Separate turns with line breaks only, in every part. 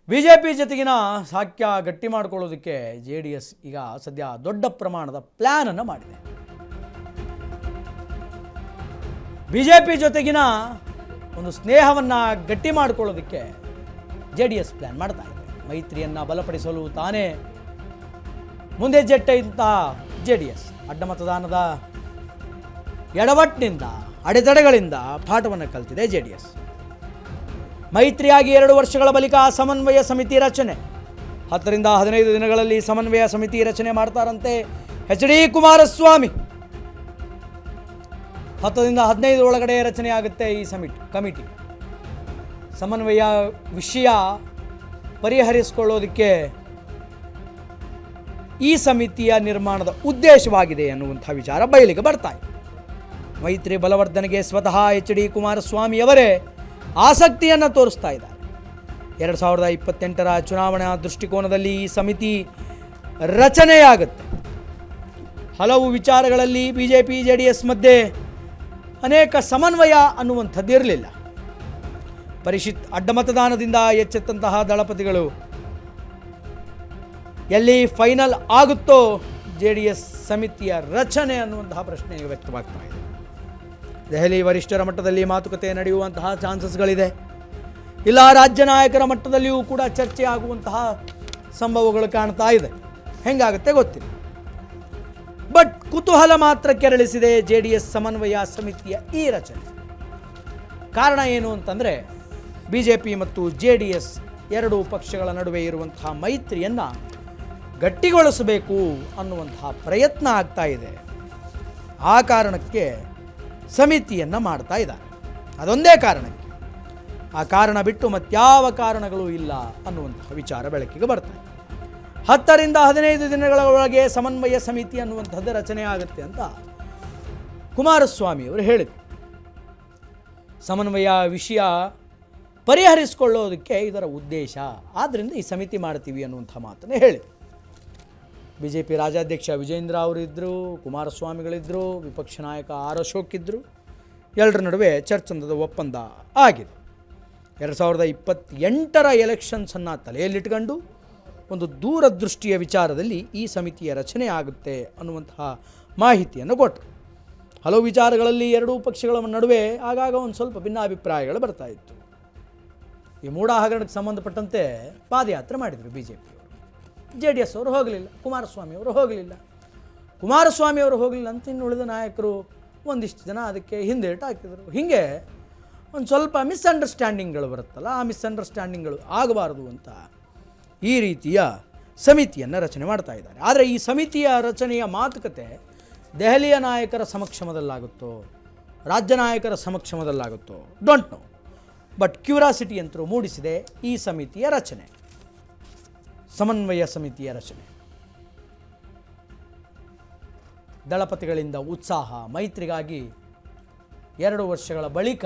BJP ಜೊತೆಗಿನ ಸಾಕ್ಯ ಗಟ್ಟಿ ಮಾಡಿಕೊಳ್ಳೋದಕ್ಕೆ JDS ಈಗ ಸದ್ಯ ದೊಡ್ಡ ಪ್ರಮಾಣದ ಪ್ಲಾನ್ ಅನ್ನು ಮಾಡಿದೆ. ಬಿಜೆಪಿ ಜೊತೆಗಿನ ಒಂದು ಸ್ನೇಹವನ್ನು ಗಟ್ಟಿ ಮಾಡಿಕೊಳ್ಳೋದಕ್ಕೆ JDS ಪ್ಲಾನ್ ಮಾಡ್ತಾ ಇದೆ. ಮೈತ್ರಿಯನ್ನು ಬಲಪಡಿಸಲು ತಾನೇ ಮುಂದೆ ಜೆಟ್ಟಿದ್ದ JDS ಅಡ್ಡ ಮತದಾನದ ಎಡವಟ್ಟಿನಿಂದ ಅಡೆತಡೆಗಳಿಂದ ಪಾಠವನ್ನು ಕಲಿತಿದೆ JDS. ಮೈತ್ರಿಯಾಗಿ 2 ವರ್ಷಗಳ ಬಳಿಕ ಸಮನ್ವಯ ಸಮಿತಿ ರಚನೆ. 10 ರಿಂದ 15 ದಿನಗಳಲ್ಲಿ ಸಮನ್ವಯ ಸಮಿತಿ ರಚನೆ ಮಾಡ್ತಾರಂತೆ HD ಕುಮಾರಸ್ವಾಮಿ. 10 ರಿಂದ 15 ಒಳಗಡೆ ರಚನೆ ಆಗುತ್ತೆ ಈ ಕಮಿಟಿ. ಸಮನ್ವಯ ವಿಷಯ ಪರಿಹರಿಸಿಕೊಳ್ಳೋದಕ್ಕೆ ಈ ಸಮಿತಿಯ ನಿರ್ಮಾಣದ ಉದ್ದೇಶವಾಗಿದೆ ಅನ್ನುವಂಥ ವಿಚಾರ ಬಯಲಿಗೆ ಬರ್ತಾ ಇದೆ. ಮೈತ್ರಿ ಬಲವರ್ಧನೆಗೆ ಸ್ವತಃ HD ಕುಮಾರಸ್ವಾಮಿ ಅವರೇ ಆಸಕ್ತಿಯನ್ನು ತೋರಿಸ್ತಾ ಇದ್ದಾರೆ. 2028ರ ಚುನಾವಣಾ ದೃಷ್ಟಿಕೋನದಲ್ಲಿ ಈ ಸಮಿತಿ ರಚನೆಯಾಗುತ್ತೆ. ಹಲವು ವಿಚಾರಗಳಲ್ಲಿ ಬಿಜೆಪಿ JDS ಮಧ್ಯೆ ಅನೇಕ ಸಮನ್ವಯ ಅನ್ನುವಂಥದ್ದು ಇರಲಿಲ್ಲ. ಪರಿಷತ್ ಅಡ್ಡ ಮತದಾನದಿಂದ ಎಚ್ಚೆತ್ತಂತಹ ದಳಪತಿಗಳು ಎಲ್ಲಿ ಫೈನಲ್ ಆಗುತ್ತೋ JDS ಸಮಿತಿಯ ರಚನೆ ಅನ್ನುವಂತಹ ಪ್ರಶ್ನೆ ವ್ಯಕ್ತವಾಗ್ತಾ ಇದೆ. ದೆಹಲಿ ವರಿಷ್ಠರ ಮಟ್ಟದಲ್ಲಿ ಮಾತುಕತೆ ನಡೆಯುವಂತಹ ಚಾನ್ಸಸ್ಗಳಿದೆ. ಇಲ್ಲ ರಾಜ್ಯ ನಾಯಕರ ಮಟ್ಟದಲ್ಲಿಯೂ ಕೂಡ ಚರ್ಚೆ ಆಗುವಂತಹ ಸಂಭವಗಳು ಕಾಣ್ತಾ ಇದೆ. ಹೆಂಗಾಗುತ್ತೆ ಗೊತ್ತಿಲ್ಲ. ಬಟ್ ಕುತೂಹಲ ಮಾತ್ರ ಕೆರಳಿಸಿದೆ JDS ಸಮನ್ವಯ ಸಮಿತಿಯ ಈ ರಚನೆ. ಕಾರಣ ಏನು ಅಂತಂದರೆ ಬಿಜೆಪಿ ಮತ್ತು JDS ಎರಡೂ ಪಕ್ಷಗಳ ನಡುವೆ ಇರುವಂತಹ ಮೈತ್ರಿಯನ್ನು ಗಟ್ಟಿಗೊಳಿಸಬೇಕು ಅನ್ನುವಂತಹ ಪ್ರಯತ್ನ ಆಗ್ತಾ ಇದೆ. ಆ ಕಾರಣಕ್ಕೆ ಸಮಿತಿಯನ್ನು ಮಾಡ್ತಾ ಇದ್ದಾರೆ. ಅದೊಂದೇ ಕಾರಣಕ್ಕೆ. ಆ ಕಾರಣ ಬಿಟ್ಟು ಮತ್ಯಾವ ಕಾರಣಗಳು ಇಲ್ಲ ಅನ್ನುವಂತಹ ವಿಚಾರ ಬೆಳಕಿಗೆ ಬರ್ತಾರೆ. 10 ರಿಂದ 15 ದಿನಗಳ ಒಳಗೆ ಸಮನ್ವಯ ಸಮಿತಿ ಅನ್ನುವಂಥದ್ದು ರಚನೆ ಆಗುತ್ತೆ ಅಂತ ಕುಮಾರಸ್ವಾಮಿ ಅವರು ಹೇಳಿದರು. ಸಮನ್ವಯ ವಿಷಯ ಪರಿಹರಿಸಿಕೊಳ್ಳೋದಕ್ಕೆ ಇದರ ಉದ್ದೇಶ. ಆದ್ದರಿಂದ ಈ ಸಮಿತಿ ಮಾಡ್ತೀವಿ ಅನ್ನುವಂಥ ಮಾತನ್ನು ಹೇಳಿದರು. ಬಿಜೆಪಿ ರಾಜ್ಯಾಧ್ಯಕ್ಷ ವಿಜೇಂದ್ರ ಅವರಿದ್ದರು, ಕುಮಾರಸ್ವಾಮಿಗಳಿದ್ದರು, ವಿಪಕ್ಷ ನಾಯಕ ಆರ್ ಅಶೋಕ್ ಇದ್ದರು. ಎಲ್ಲರ ನಡುವೆ ಚರ್ಚಂದದ ಒಪ್ಪಂದ ಆಗಿದೆ. 2028ರ ಎಲೆಕ್ಷನ್ಸನ್ನು ತಲೆಯಲ್ಲಿಟ್ಕೊಂಡು ಒಂದು ದೂರದೃಷ್ಟಿಯ ವಿಚಾರದಲ್ಲಿ ಈ ಸಮಿತಿಯ ರಚನೆ ಆಗುತ್ತೆ ಅನ್ನುವಂತಹ ಮಾಹಿತಿಯನ್ನು ಕೊಟ್ಟರು. ಹಲವು ವಿಚಾರಗಳಲ್ಲಿ ಎರಡೂ ಪಕ್ಷಗಳ ನಡುವೆ ಆಗಾಗ ಒಂದು ಸ್ವಲ್ಪ ಭಿನ್ನಾಭಿಪ್ರಾಯಗಳು ಬರ್ತಾ ಇತ್ತು. ಈ ಮೂಡ ಹಗರಣಕ್ಕೆ ಸಂಬಂಧಪಟ್ಟಂತೆ ಪಾದಯಾತ್ರೆ ಮಾಡಿದರು ಬಿಜೆಪಿಯವರು. JDS ಅವರು ಹೋಗಲಿಲ್ಲ, ಕುಮಾರಸ್ವಾಮಿ ಅವರು ಹೋಗಲಿಲ್ಲ. ಕುಮಾರಸ್ವಾಮಿ ಅವರು ಹೋಗಲಿಲ್ಲ ಅಂತ ಇನ್ನು ಉಳಿದ ನಾಯಕರು ಒಂದಿಷ್ಟು ಜನ ಅದಕ್ಕೆ ಹಿಂದೇಟು ಹಾಕಿದರು. ಹೀಗೆ ಒಂದು ಸ್ವಲ್ಪ ಮಿಸ್ಅಂಡರ್ಸ್ಟ್ಯಾಂಡಿಂಗ್ಗಳು ಬರುತ್ತಲ್ಲ, ಆ ಮಿಸ್ಅಂಡರ್ಸ್ಟ್ಯಾಂಡಿಂಗ್ಗಳು ಆಗಬಾರದು ಅಂತ ಈ ರೀತಿಯ ಸಮಿತಿಯನ್ನು ರಚನೆ ಮಾಡ್ತಾ ಇದ್ದಾರೆ. ಆದರೆ ಈ ಸಮಿತಿಯ ರಚನೆಯ ಮಾತುಕತೆ ದೆಹಲಿಯ ನಾಯಕರ ಸಮಕ್ಷಮದಲ್ಲಾಗುತ್ತೋ, ರಾಜ್ಯ ನಾಯಕರ ಸಮಕ್ಷಮದಲ್ಲಾಗುತ್ತೋ ಡೋಂಟ್ ನೋ. ಬಟ್ ಕ್ಯೂರಾಸಿಟಿ ಅಂತೂ ಮೂಡಿಸಿದೆ ಈ ಸಮಿತಿಯ ರಚನೆ, ಸಮನ್ವಯ ಸಮಿತಿಯ ರಚನೆ. ದಳಪತಿಗಳಿಂದ ಉತ್ಸಾಹ. ಮೈತ್ರಿಗಾಗಿ 2 ವರ್ಷಗಳ ಬಳಿಕ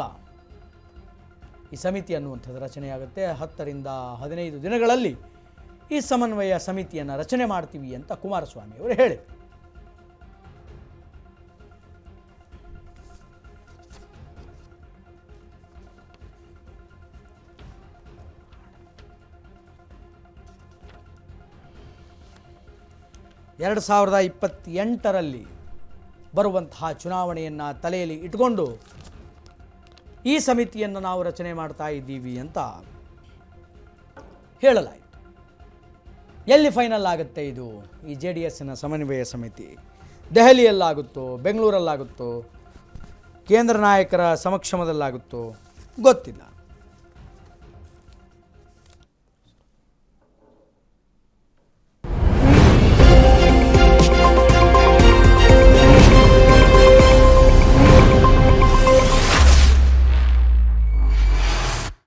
ಈ ಸಮಿತಿ ಅನ್ನುವಂಥದ್ದು ರಚನೆಯಾಗುತ್ತೆ. 10 ರಿಂದ 15 ದಿನಗಳಲ್ಲಿ ಈ ಸಮನ್ವಯ ಸಮಿತಿಯನ್ನು ರಚನೆ ಮಾಡ್ತೀವಿ ಅಂತ ಕುಮಾರಸ್ವಾಮಿ ಅವರು ಹೇಳಿದರು. ಎರಡು 2028ರಲ್ಲಿ ಬರುವಂತಹ ಚುನಾವಣೆಯನ್ನು ತಲೆಯಲ್ಲಿ ಇಟ್ಕೊಂಡು ಈ ಸಮಿತಿಯನ್ನು ನಾವು ರಚನೆ ಮಾಡ್ತಾ ಇದ್ದೀವಿ ಅಂತ ಹೇಳಲಾಯಿತು. ಎಲ್ಲಿ ಫೈನಲ್ ಆಗುತ್ತೆ ಇದು? ಈ JDSನ ಸಮನ್ವಯ ಸಮಿತಿ ದೆಹಲಿಯಲ್ಲಾಗುತ್ತೋ, ಬೆಂಗಳೂರಲ್ಲಾಗುತ್ತೋ, ಕೇಂದ್ರ ನಾಯಕರ ಸಮಕ್ಷಮದಲ್ಲಾಗುತ್ತೋ ಗೊತ್ತಿಲ್ಲ.